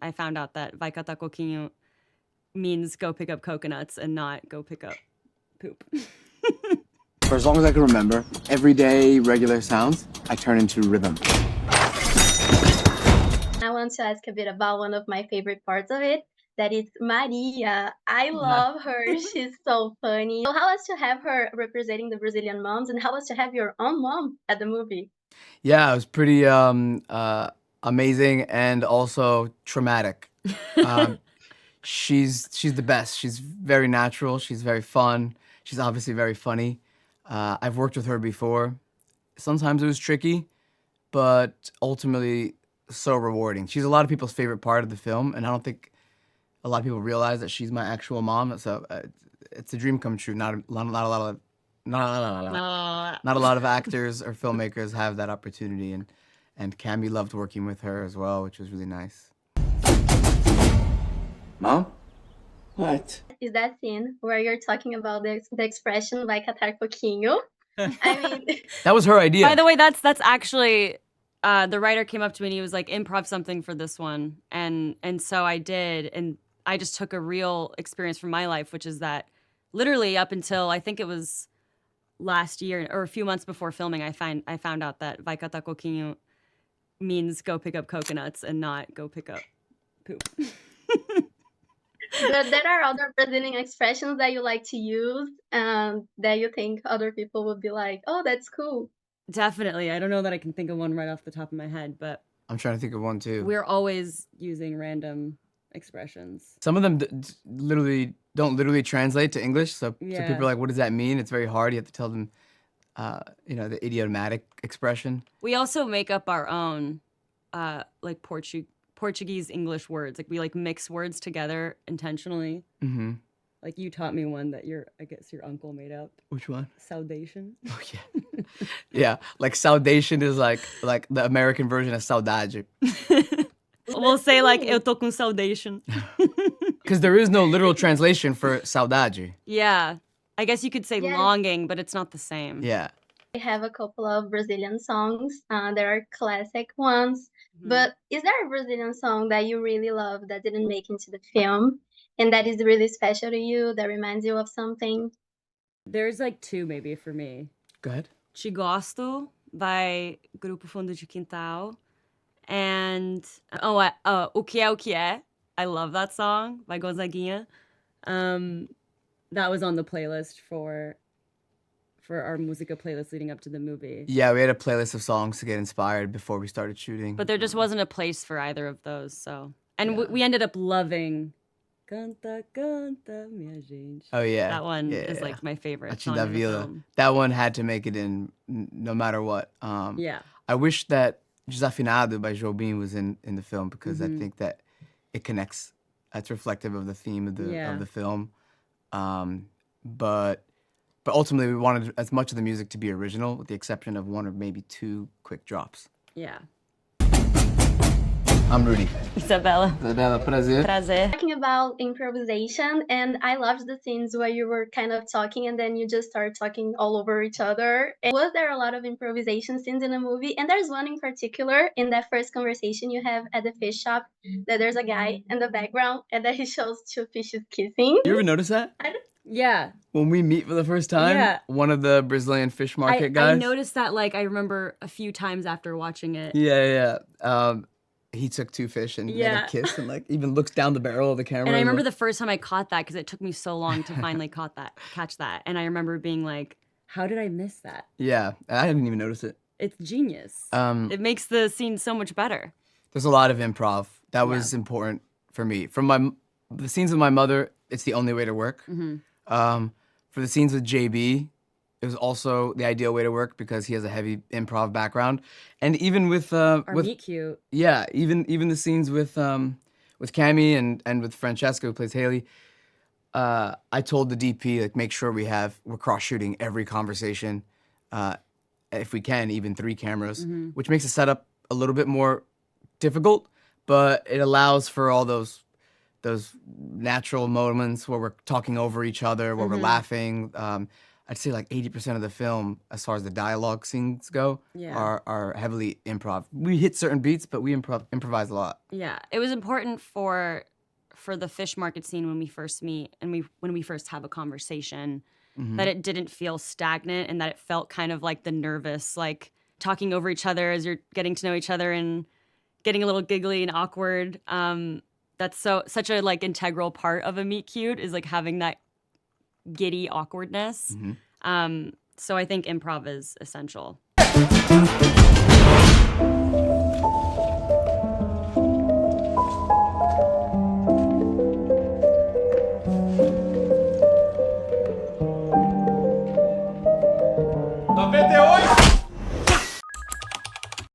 I found out that vai catar coquinho means go pick up coconuts and not go pick up poop. For as long as I can remember, everyday regular sounds, I turn into rhythm. I want to ask a bit about one of my favorite parts of it. That is Maria. I love her. She's so funny. So how was to have her representing the Brazilian moms, and how was to have your own mom at the movie? Yeah, it was pretty amazing and also traumatic. She's the best. She's very natural. She's very fun. She's obviously very funny. I've worked with her before. Sometimes it was tricky, but ultimately so rewarding. She's a lot of people's favorite part of the film, and I don't think a lot of people realize that she's my actual mom. So it's a dream come true. Not a lot of actors or filmmakers have that opportunity, and Cammy loved working with her as well, which was really nice. Mom? What? Is that scene where you're talking about the expression vai catar coquinho? I mean, That was her idea. By the way, that's actually the writer came up to me and he was like, improv something for this one, and so I did, and I just took a real experience from my life, which is that literally up until I think it was last year or a few months before filming, I found out that vai catar coquinho means go pick up coconuts and not go pick up poop. but there are other Brazilian expressions that you like to use, that you think other people would be like, oh, that's cool. Definitely. I don't know that I can think of one right off the top of my head, but I'm trying to think of one too. we're always using random expressions. Some of them don't literally translate to English, so Yeah. people are like, "What does that mean?" It's very hard. You have to tell them, the idiomatic expression. We also make up our own, like Portuguese English words. Like we like mix words together intentionally. Mm-hmm. Like you taught me one that I guess your uncle made up. Which one? Saudation. Oh yeah, yeah. Like saudation is like the American version of saudade, We'll say like eu tô com saudation. because there is no literal translation for saudade. Yeah. I guess you could say Yeah. longing, but it's not the same. Yeah. We have a couple of Brazilian songs. There are classic ones. Mhm. But is there a Brazilian song that you really love that didn't make into the film and that is really special to you, that reminds you of something? There's like two maybe for me. Go ahead. Te Gosto by Grupo Fundo de Quintal. And O Que É O Que É. I love that song by Gonzaguinha. That was on the playlist for our Música playlist leading up to the movie. Yeah, we had a playlist of songs to get inspired before we started shooting. But there just wasn't a place for either of those, so. And Yeah. we ended up loving Canta, Canta, Minha Gente. Oh yeah, That one yeah, is yeah. like my favorite Achi song da in the Vila. film. That one had to make it in no matter what. Yeah. I wish that Desafinado by Jobim was in the film, because I Mhm. think that it connects. It's reflective of the theme of the film. But ultimately we wanted as much of the music to be original, with the exception of one or maybe two quick drops. Yeah. I'm Rudy. Isabella. Isabella, prazer. Prazer. Talking about improvisation, and I loved the scenes where you were kind of talking and then you just start talking all over each other. And was there a lot of improvisation scenes in the movie? And there's one in particular in that first conversation you have at the fish shop, that there's a guy in the background and then he shows two fishes kissing. You ever notice that? Yeah. When we meet for the first time, Yeah. one of the Brazilian fish market I guys. noticed that, like, I remember a few times after watching it. Yeah. He took two fish and made Yeah. a kiss, and like even looks down the barrel of the camera. And I remember like, the first time I caught that, because it took me so long to finally catch that. And I remember being like, how did I miss that? Yeah, I didn't even notice it. It's genius. Um, It makes the scene so much better. There's a lot of improv. That was important for me. The scenes with my mother, it's the only way to work. Mm-hmm. For the scenes with JB, it was also the ideal way to work, because he has a heavy improv background. And even with Our meet cute. yeah, even the scenes with Cammy and with Francesca, who plays Haley, I told the DP, like, make sure we're cross shooting every conversation, if we can, even 3 cameras, which makes the setup a little bit more difficult, but it allows for all those natural moments where we're talking over each other, where we're laughing. I'd say like 80% of the film, as far as the dialogue scenes go, Yeah. are heavily improv. We hit certain beats, but we improvise a lot. Yeah, it was important for the fish market scene when we first meet and when we first have a conversation that it didn't feel stagnant and that it felt kind of like the nervous, like talking over each other as you're getting to know each other and getting a little giggly and awkward. That's such a like integral part of a meet cute is like having that giddy awkwardness. So I think improv is essential.